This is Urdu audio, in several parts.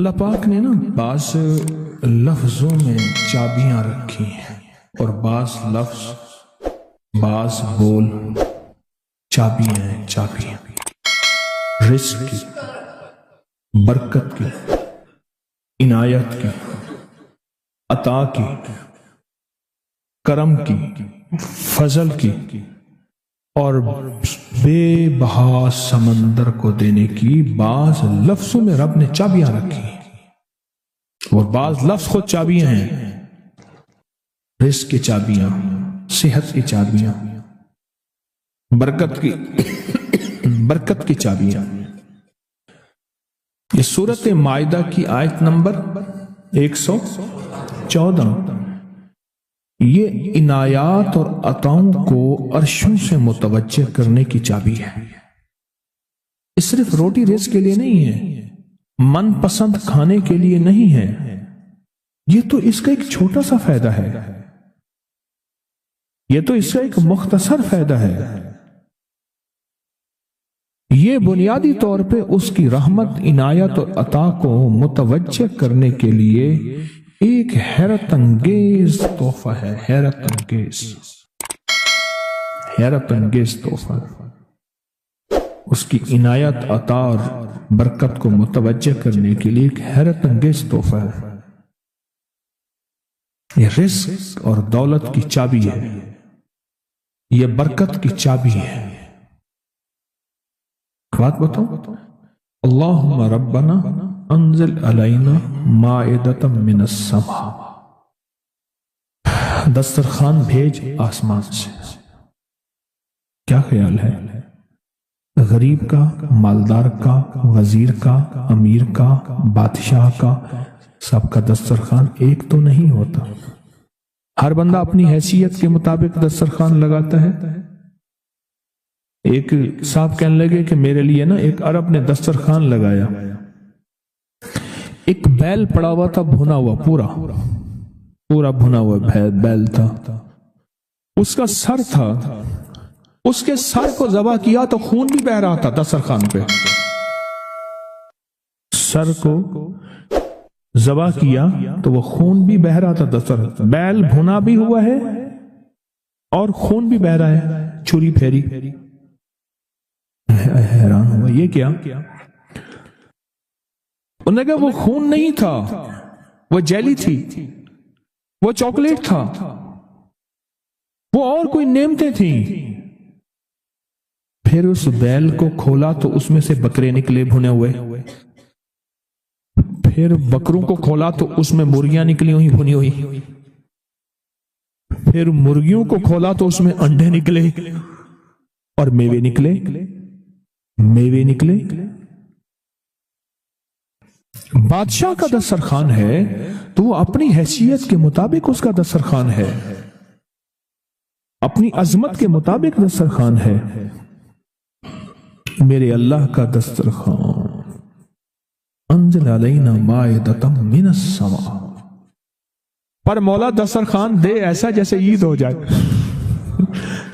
اللہ پاک نے نا بعض لفظوں میں چابیاں رکھی ہیں اور بعض لفظ بعض بول چابیاں ہیں، چابیاں رزق کی، برکت کی، عنایت کی، عطا کی، کرم کی، فضل کی اور بے بہا سمندر کو دینے کی بعض لفظوں میں رب نے چابیاں رکھی ہیں اور بعض لفظ خود چابیاں ہیں۔ رزق کی چابیاں، صحت کی چابیاں، برکت کی چابیاں۔ یہ سورۃ مائدہ کی آیت نمبر 114 یہ عنایات اور عطاؤں کو عرشوں سے متوجہ کرنے کی چابی ہے۔ یہ صرف روٹی رزق کے لیے نہیں ہے، من پسند کھانے کے لیے نہیں ہے، یہ تو اس کا ایک چھوٹا سا فائدہ ہے، یہ تو اس کا ایک مختصر فائدہ ہے۔ یہ بنیادی طور پہ اس کی رحمت، عنایت اور عطا کو متوجہ کرنے کے لیے ایک حیرت انگیز تحفہ ہے، حیرت انگیز تحفہ۔ اس کی عنایت، عطا اور برکت کو متوجہ کرنے کے لیے ایک حیرت انگیز تحفہ ہے۔ یہ رزق اور دولت کی چابی ہے، یہ برکت کی چابی ہے۔ بات بتاؤں، اللہم ربنا انزل علینا مائدۃ من السماء، دسترخوان بھیج آسمان سے۔ کیا خیال ہے؟ غریب کا، مالدار کا، وزیر کا، امیر کا، بادشاہ کا، سب کا دسترخوان ایک تو نہیں ہوتا۔ ہر بندہ اپنی حیثیت کے مطابق دسترخوان لگاتا ہے۔ ایک صاحب کہنے لگے کہ میرے لیے نا ایک عرب نے دسترخوان لگایا، ایک بیل پڑا ہوا تھا، بھنا ہوا، پورا بھنا ہوا بیل تھا، اس کا سر تھا، اس کے سر کو ذبح کیا تو خون بھی بہہ رہا تھا دسترخوان پہ۔ سر کو ذبح کیا تو وہ خون بھی بہہ رہا تھا دسترخوان، بیل بھنا بھی ہوا ہے اور خون بھی بہہ رہا ہے، چھری پھیری۔ حیران ہوا، یہ کیا؟ انہوں نے کہا وہ خون نہیں تھا، وہ جیلی تھی، وہ چاکلیٹ تھا، وہ اور کوئی نعمتیں تھیں۔ پھر اس بیل کو کھولا تو اس میں سے بکرے نکلے بھنے ہوئے، پھر بکروں کو کھولا تو اس میں مرغیاں نکلی ہوئی بھنی ہوئی، پھر مرغیوں کو کھولا تو اس میں انڈے نکلے اور میوے نکلے۔ بادشاہ کا دسترخوان ہے تو وہ اپنی حیثیت کے مطابق اس کا دسترخوان ہے، اپنی عظمت کے مطابق دسترخوان ہے۔ میرے اللہ کا دسترخوان، انزل علینا مائدۃ من السماء، پر مولا دسترخوان دے ایسا جیسے عید ہو جائے۔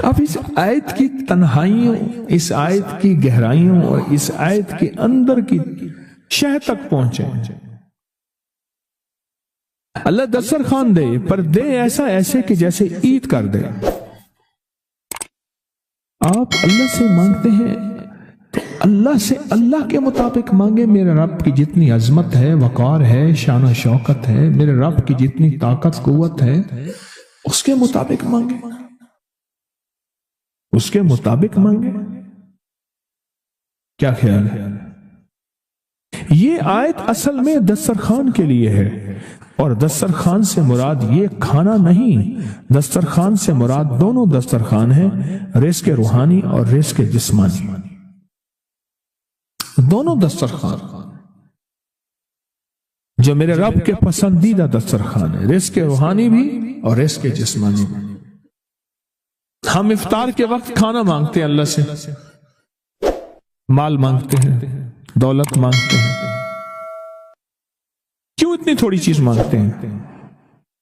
اب اس آیت کی تنہائیوں، اس آیت کی گہرائیوں اور اس آیت کے اندر کی شہ تک پہنچے۔ اللہ دسترخوان دے، پر دے ایسے کہ جیسے عید کر دے۔ آپ اللہ سے مانگتے ہیں تو اللہ سے اللہ کے مطابق مانگے۔ میرے رب کی جتنی عظمت ہے، وقار ہے، شان و شوکت ہے، میرے رب کی جتنی طاقت قوت ہے، اس کے مطابق مانگے، اس کے مطابق مانگے۔ کیا خیال ہے؟ یہ آیت اصل میں دسترخوان کے لیے ہے، اور دسترخوان سے مراد یہ کھانا نہیں، دسترخوان سے مراد دونوں دسترخوان ہیں، رزق روحانی اور رزق جسمانی، دونوں دسترخوان جو میرے رب کے پسندیدہ دسترخوان ہے، رزق روحانی بھی اور رزق جسمانی بھی۔ ہم افطار کے وقت کھانا مانگتے ہیں اللہ سے، مال مانگتے ہیں، دولت مانگتے ہیں، کیوں اتنی تھوڑی چیز مانگتے ہیں؟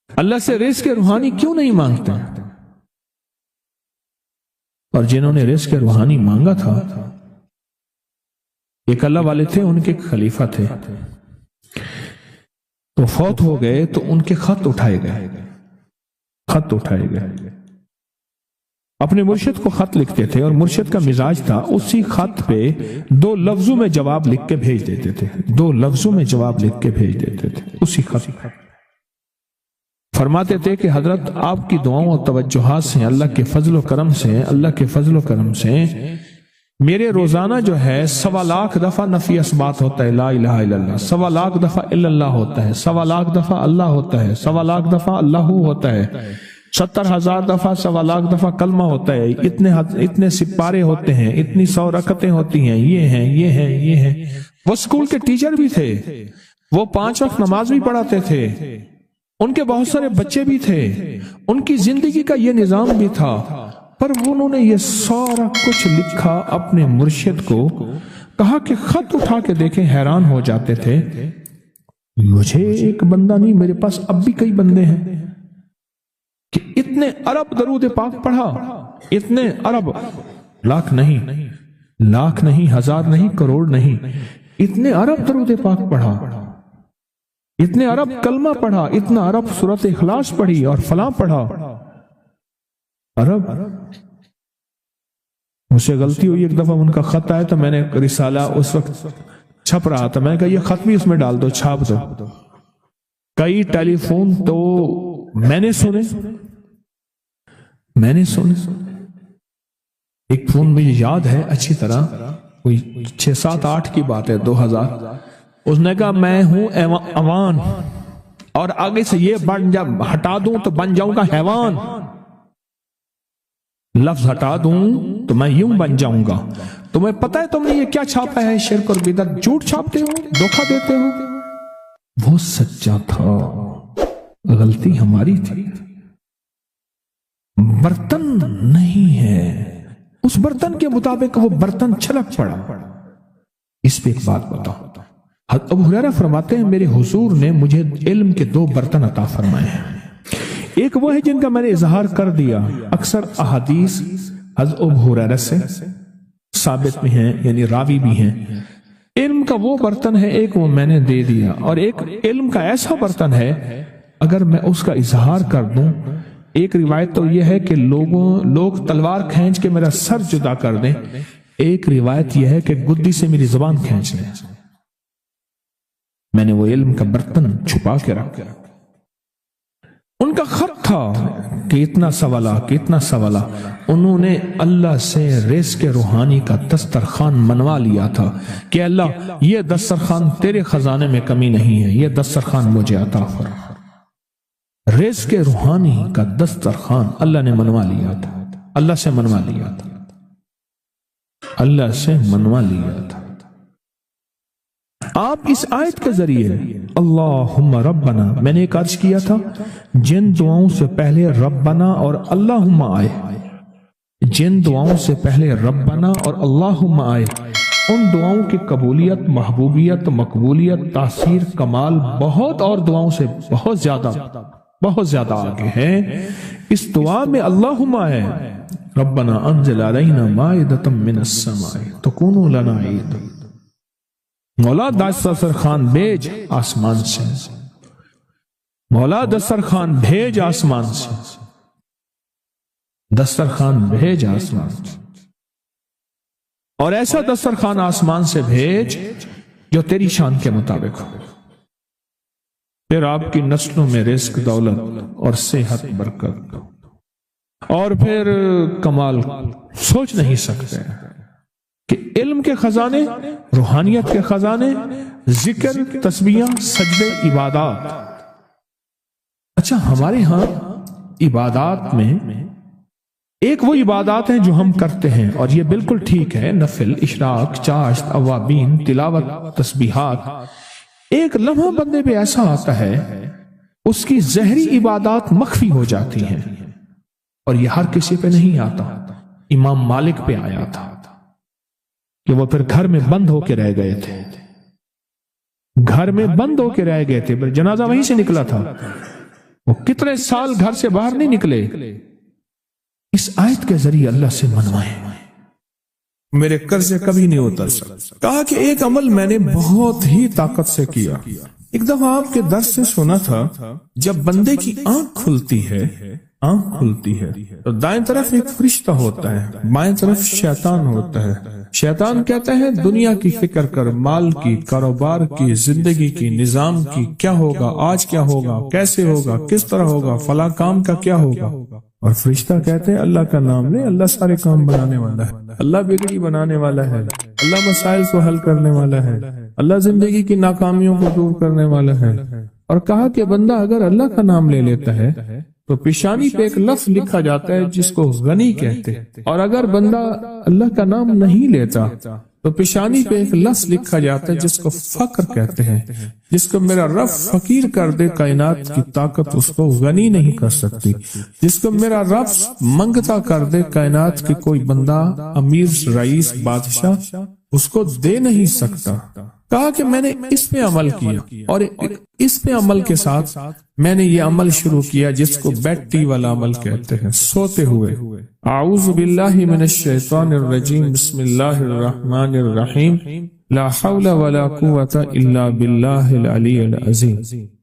اللہ سے رزق روحانی کیوں نہیں مانگتے؟ اور جنہوں نے رزق روحانی مانگا تھا، ایک اللہ والے تھے، ان کے خلیفہ تھے، تو فوت ہو گئے تو ان کے خط اٹھائے گئے، خط اٹھائے گئے، اپنے مرشد کو خط لکھتے تھے اور مرشد کا مزاج تھا اسی خط پہ 2 لفظوں میں جواب لکھ کے بھیج دیتے تھے، 2 لفظوں میں جواب لکھ کے بھیج دیتے تھے اسی خط۔ فرماتے تھے کہ حضرت آپ کی دعاؤں اور توجہات سے، اللہ کے فضل و کرم سے، اللہ کے فضل و کرم سے میرے روزانہ جو ہے 1.25 لاکھ دفعہ نفی اثبات ہوتا ہے، لا الہ الا اللہ، 1.25 لاکھ دفعہ الا اللہ ہوتا ہے، 1.25 لاکھ دفعہ اللہ ہوتا ہے، 1.25 لاکھ دفعہ اللہ ہوتا ہے، 70,000 دفعہ 1.25 لاکھ دفعہ کلمہ ہوتا ہے، اتنے سپارے ہوتے ہیں، اتنی 100 رکعتیں ہوتی ہیں، یہ ہیں یہ ہیں یہ ہیں۔ وہ اسکول کے ٹیچر بھی تھے، وہ 5 وقت نماز بھی پڑھاتے تھے، ان کے بہت سارے بچے بھی تھے، ان کی زندگی کا یہ نظام بھی تھا، پر انہوں نے یہ سارا کچھ لکھا اپنے مرشد کو، کہا کہ خط اٹھا کے دیکھیں، حیران ہو جاتے تھے، مجھے ایک بندہ نہیں، میرے پاس اب بھی کئی بندے ہیں کہ اتنے ارب درود پاک پڑھا، اتنے ارب، لاکھ نہیں، ہزار نہیں، کروڑ نہیں، اتنے ارب درود پاک پڑھا، اتنے ارب کلمہ پڑھا، اتنا ارب سورۃ اخلاص پڑھی اور فلاں پڑھا، ارب۔ مجھ سے غلطی ہوئی، ایک دفعہ ان کا خط آیا تو میں نے رسالہ اس وقت چھپ رہا تھا، میں نے کہا یہ خط بھی اس میں ڈال دو، چھاپ دو۔ کئی ٹیلی فون تو میں نے سنے، ایک فون مجھے یاد ہے اچھی طرح، کوئی 6 7 8 کی بات ہے، 2000، اس نے کہا میں ہوں اوان، اور آگے سے یہ ہٹا دوں تو بن جاؤں گا حیوان، لفظ ہٹا دوں تو میں یوں بن جاؤں گا۔ تمہیں پتہ ہے تم نے یہ کیا چھاپا ہے؟ شرک اور بدعت، جھوٹ چھاپتے ہو، دھوکہ دیتے ہو۔ وہ سچا تھا، غلطی ہماری تھی، برتن نہیں ہے، اس برتن کے مطابق وہ برتن چھلک پڑا۔ اس پہ ایک بات بتاؤ، ابو ہریرہ فرماتے ہیں میرے حضور نے مجھے علم کے 2 برتن عطا فرمائے ہیں، ایک وہ ہے جن کا میں نے اظہار کر دیا، اکثر احادیث حضرت ابو ہریرہ سے ثابت بھی ہیں، یعنی راوی بھی ہیں، علم کا وہ برتن ہے، ایک وہ میں نے دے دیا، اور ایک علم کا ایسا برتن ہے اگر میں اس کا اظہار کر دوں، ایک روایت تو یہ ہے کہ لوگ تلوار کھینچ کے میرا سر جدا کر دیں، ایک روایت یہ ہے کہ گدی سے میری زبان کھینچ لیں۔ میں نے وہ علم کا برتن چھپا کے رکھا، ان کا خط تھا کہ اتنا سوالا، انہوں نے اللہ سے رزق روحانی کا دسترخوان منوا لیا تھا کہ اللہ یہ دسترخوان تیرے خزانے میں کمی نہیں ہے، یہ دسترخوان مجھے عطا فرما۔ رزق روحانی کا دسترخوان اللہ نے منوا لیا تھا، اللہ سے منوا لیا تھا۔ آپ اس آیت کے ذریعے اللہم ربنا، میں نے ایک عرض کیا تھا جن دعاؤں سے پہلے ربنا اور اللہم آئے، جن دعاؤں سے پہلے ربنا اور اللہم آئے، ان دعاؤں کی قبولیت، محبوبیت، مقبولیت، تاثیر، کمال بہت اور دعاؤں سے بہت زیادہ آگے ہے۔ اس دعا میں اللہم آئے، ربنا انزل علینا مائدۃ من السماء تکون لنا عید، مولا دسترخوان بھیج آسمان سے، مولا دسترخوان بھیج آسمان سے، دسترخوان بھیج آسمان سے، اور ایسا دسترخوان آسمان سے بھیج جو تیری شان کے مطابق ہو، پھر آپ کی نسلوں میں رزق، دولت اور صحت، برکت، اور پھر کمال سوچ نہیں سکتے کہ علم کے خزانے، روحانیت کے خزانے، ذکر، تسبیح، سجدے، عبادات۔ اچھا، ہمارے ہاں عبادات میں ایک وہ عبادات ہیں جو ہم کرتے ہیں اور یہ بالکل ٹھیک ہے، نفل، اشراق، چاشت، اوابین، تلاوت، تسبیحات۔ ایک لمحہ بندے پہ ایسا آتا ہے اس کی ظاہری عبادات مخفی ہو جاتی ہیں، اور یہ ہر کسی پہ نہیں آتا۔ امام مالک پہ آیا تھا کہ وہ پھر گھر میں بند ہو کے رہ گئے تھے، پھر جنازہ وہیں سے نکلا تھا، وہ کتنے سال گھر سے باہر نہیں نکلے۔ اس آیت کے ذریعے اللہ سے منوائے، میرے قرض کبھی نہیں اتر سکتا۔ کہا کہ ایک عمل میں نے بہت ہی طاقت سے کیا، ایک دفعہ آپ کے درس سے سنا تھا جب بندے کی آنکھ کھلتی ہے تو دائیں طرف ایک فرشتہ ہوتا ہے، بائیں طرف شیطان ہوتا ہے۔ شیطان کہتا ہے دنیا کی فکر کر، مال کی، کاروبار کی، زندگی کی، نظام کی، کیا ہوگا آج، کیا ہوگا، کیسے ہوگا، کس طرح ہوگا، فلاں کام کا کیا ہوگا۔ اور فرشتہ کہتے ہیں اللہ کا نام لے، اللہ سارے کام بنانے والا ہے، اللہ بگڑی بنانے والا ہے، اللہ مسائل کو حل کرنے والا ہے، اللہ زندگی کی ناکامیوں کو دور کرنے والا ہے۔ اور کہا کہ بندہ اگر اللہ کا نام لے لیتا ہے تو پیشانی پہ ایک لفظ لکھا جاتا ہے جس کو غنی کہتے ہیں، اور اگر بندہ اللہ کا نام نہیں لیتا تو پیشانی پہ ایک لفظ لکھا جاتا ہے جس کو فقر کہتے ہیں، جس کو میرا رب فقیر کر دے کائنات کی طاقت اس کو غنی نہیں کر سکتی، جس کو میرا رب منگتا کر دے کائنات کی کوئی بندہ، امیر، رئیس، بادشاہ اس کو دے نہیں سکتا۔ کہا کہ میں نے اس پہ عمل کیا، اور اس پہ عمل کے ساتھ میں نے یہ عمل شروع کیا جس کو بیٹی والا عمل کہتے ہیں، سوتے ہوئے۔ اعوذ باللہ من الشیطان الرجیم، بسم اللہ الرحمن الرحیم، لا حول ولا قوت الا باللہ العلی العظیم۔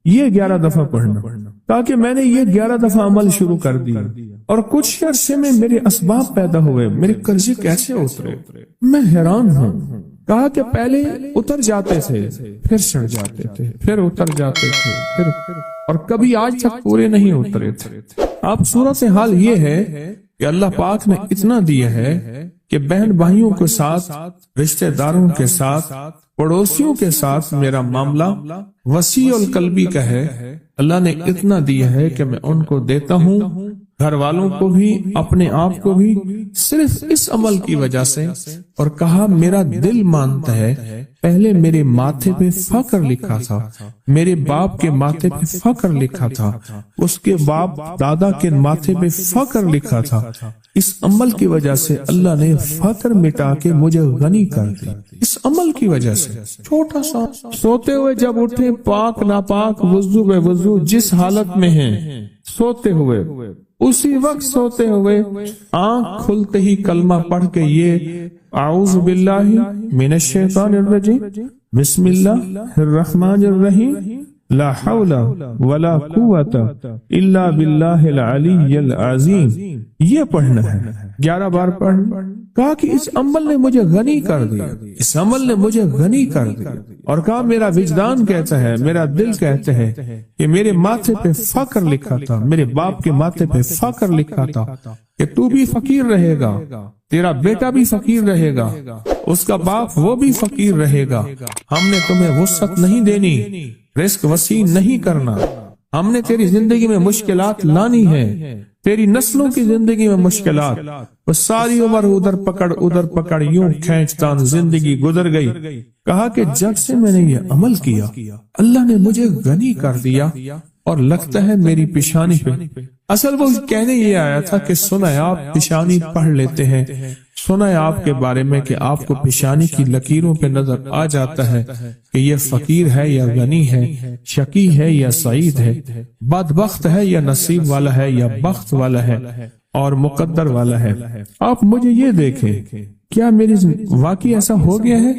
یہ 11 دفعہ پڑھنا، تاکہ میں نے یہ 11 دفعہ عمل شروع کر دیا، اور کچھ عرصے میں میرے اسباب پیدا ہوئے، میرے قرضے کیسے اترے، میں حیران ہوں۔ کہا کہ پہلے اتر جاتے تھے، پھر چڑھ جاتے تھے، پھر اتر جاتے تھے، پھر اور کبھی آج تک پورے نہیں اترے تھے۔ اب صورتحال یہ ہے کہ اللہ پاک نے اتنا دیا ہے کہ بہن بھائیوں کے ساتھ، رشتہ داروں کے ساتھ، پڑوسیوں کے ساتھ میرا معاملہ وسیع القلبی کا ہے۔ اللہ نے اتنا دیا ہے کہ میں ان کو دیتا ہوں، گھر والوں کو بھی، اپنے آپ کو بھی، صرف اس عمل کی وجہ سے۔ اور کہا میرا دل مانتا ہے، پہلے میرے ماتھے پہ فقر لکھا تھا، میرے باپ کے ماتھے پہ فقر لکھا تھا، اس کے باپ دادا کے ماتھے پہ فقر لکھا تھا۔ اس عمل کی وجہ سے اللہ نے فقر مٹا کے مجھے غنی کر دی، اس عمل کی وجہ سے۔ چھوٹا سا سوتے ہوئے جب اٹھے، پاک ناپاک، وضو بے وضو، جس حالت میں ہیں، سوتے ہوئے، اسی وقت سوتے ہوئے آنکھ کھلتے ہی کلمہ پڑھ کے یہ اعوذ باللہ من الشیطان الرجیم، بسم اللہ الرحمن الرحیم، لا حول ولا قوت الا باللہ العلی العظیم، یہ پڑھنا ہے 11 بار پڑھنا۔ کہا کہ اس عمل نے مجھے غنی کر دیا، اس عمل نے مجھے غنی کر دیا۔ اور کہا میرا وجدان کہتا ہے، میرا دل کہتا ہے کہ میرے ماتھے پہ فقر لکھا تھا، میرے باپ کے ماتھے پہ فقر لکھا تھا کہ تو بھی فقیر رہے گا، تیرا بیٹا بھی فقیر رہے گا، اس کا باپ وہ بھی فقیر رہے گا۔ ہم نے تمہیں وسعت نہیں دینی، رزق وسیع نہیں کرنا، ہم نے تیری زندگی میں مشکلات لانی ہے، تیری نسلوں کی زندگی میں مشکلات، وہ ساری عمر ادھر پکڑ یوں کھینچتان زندگی گزر گئی۔ کہا کہ جب سے میں نے یہ عمل کیا، اللہ نے مجھے غنی کر دیا، اور لگتا ہے میری پیشانی پہ، اصل وہ کہنے یہ آیا تھا کہ سنا ہے آپ پیشانی پڑھ لیتے ہیں، سنا ہے آپ کے بارے میں کہ آپ کو پیشانی کی لکیروں پہ نظر آ جاتا ہے کہ یہ فقیر ہے یا غنی ہے، شقی ہے یا سعید ہے، بدبخت ہے یا نصیب والا ہے یا بخت والا ہے اور مقدر والا ہے۔ آپ مجھے یہ دیکھیں، کیا میری واقعی ایسا ہو گیا ہے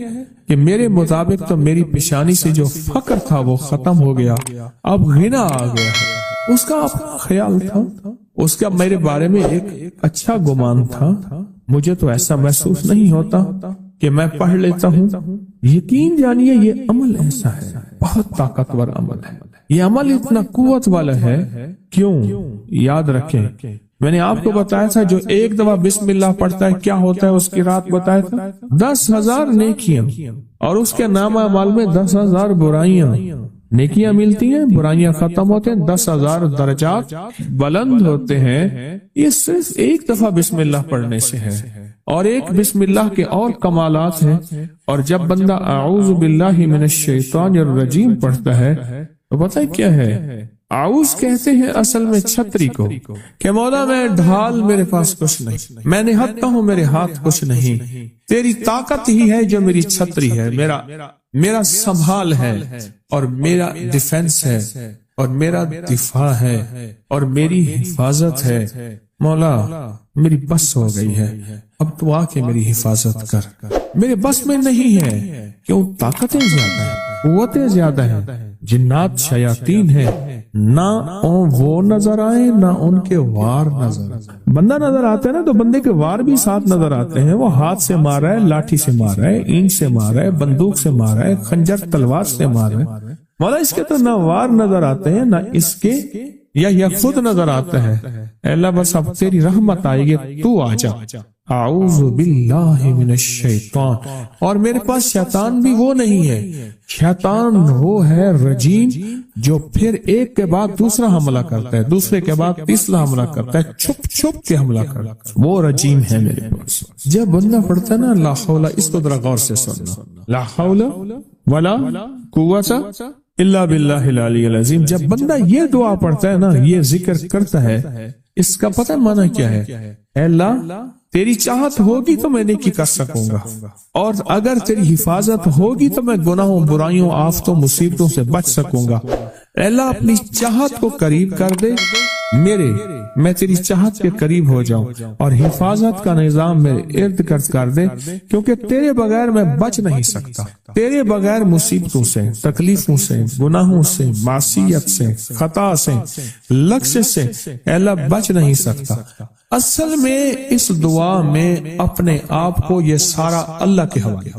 کہ میرے مطابق تو میری پیشانی سے جو فقر تھا وہ ختم ہو گیا، اب غنا آ گیا ہے۔ اس کا اپنا خیال تھا، اس کا میرے بارے میں ایک اچھا گمان تھا، مجھے تو ایسا محسوس نہیں ہوتا کہ میں پڑھ لیتا ہوں۔ یقین جانیے یہ عمل ایسا ہے، بہت طاقتور عمل ہے، یہ عمل اتنا قوت والا ہے۔ کیوں؟ یاد رکھیں، میں نے آپ کو بتایا تھا جو ایک دفعہ بسم اللہ پڑھتا ہے کیا ہوتا ہے، اس کی رات بتایا تھا 10,000 نیکیاں، اور اس کے نام اعمال میں 10,000 برائیاں۔ نیکیاں ملتی ہیں، برائیاں ختم ہوتے ہیں، 10,000 درجات بلند ہوتے ہیں۔ یہ صرف ایک دفعہ بسم اللہ پڑھنے سے ہے، اور ایک بسم اللہ کے اور کمالات ہیں۔ اور جب بندہ اعوذ باللہ من الشیطان الرجیم پڑھتا ہے تو پتہ ہے کیا ہے؟ اعوذ کہتے ہیں اصل میں چھتری کو، کہ مولا میں ڈھال میرے پاس کچھ نہیں، میں نہتا ہوں میرے ہاتھ کچھ نہیں، تیری طاقت ہی ہے جو میری چھتری ہے، میرا سنبھال ہے، اور میرا ڈیفنس ہے، اور میرا دفاع ہے، اور میری حفاظت ہے۔ مولا میری بس ہو گئی ہے، اب تو آ کے میری حفاظت کر، میرے بس میں نہیں ہے، کیوں؟ طاقتیں زیادہ ہیں، قوتیں زیادہ ہیں، جنات شیاطین ہیں، نہ وہ نظر آئے نہ ان کے وار نظر آئے۔ بندہ نظر آتا ہے نا تو بندے کے وار بھی ساتھ نظر آتے ہیں، وہ ہاتھ سے مار رہا ہے، لاٹھی سے مار رہا ہے، اینٹ سے مار رہا ہے، بندوق سے مار رہا ہے، خنجر تلوار سے مار رہا ہے۔ مولا اس کے تو نہ وار نظر آتے ہیں نہ اس کے یا خود نظر آتا ہے۔ اے اللہ بس اب تیری رحمت آئے گی، تو آ جا۔ اعوذ باللہ من الشیطان، اور میرے پاس شیطان بھی وہ نہیں ہے، شیطان وہ ہے رجیم جو پھر ایک کے بعد دوسرا حملہ کرتا ہے، دوسرے کے بعد تیسرا حملہ کرتا ہے، چھپ چھپ کے حملہ کرتا ہے، وہ رجیم ہے میرے پاس۔ جب بندہ پڑھتا ہے نا لا حول، اس کو ذرا غور سے سننا، لا حول ولا قوت الا باللہ العلی العظیم، جب بندہ یہ دعا پڑھتا ہے نا، یہ ذکر کرتا ہے، اس کا پتہ معنی کیا ہے؟ اے اللہ تیری چاہت ہوگی تو میں نیکی کر سکوں گا، اور اگر تیری حفاظت ہوگی تو میں گناہوں، برائیوں، آفتوں، مصیبتوں سے بچ سکوں گا۔ اے اللہ اپنی چاہت کو قریب کر دے میں تیری چاہت کے قریب ہو جاؤں، اور حفاظت کا نظام میرے ارد گرد کر دے، کیونکہ تیرے بغیر میں بچ نہیں سکتا، تیرے بغیر مصیبتوں سے، تکلیفوں سے، گناہوں سے، معصیت سے، خطا سے، لغزش سے اے اللہ بچ نہیں سکتا۔ اصل میں اس دعا میں اپنے آپ کو یہ سارا اللہ کے حوالے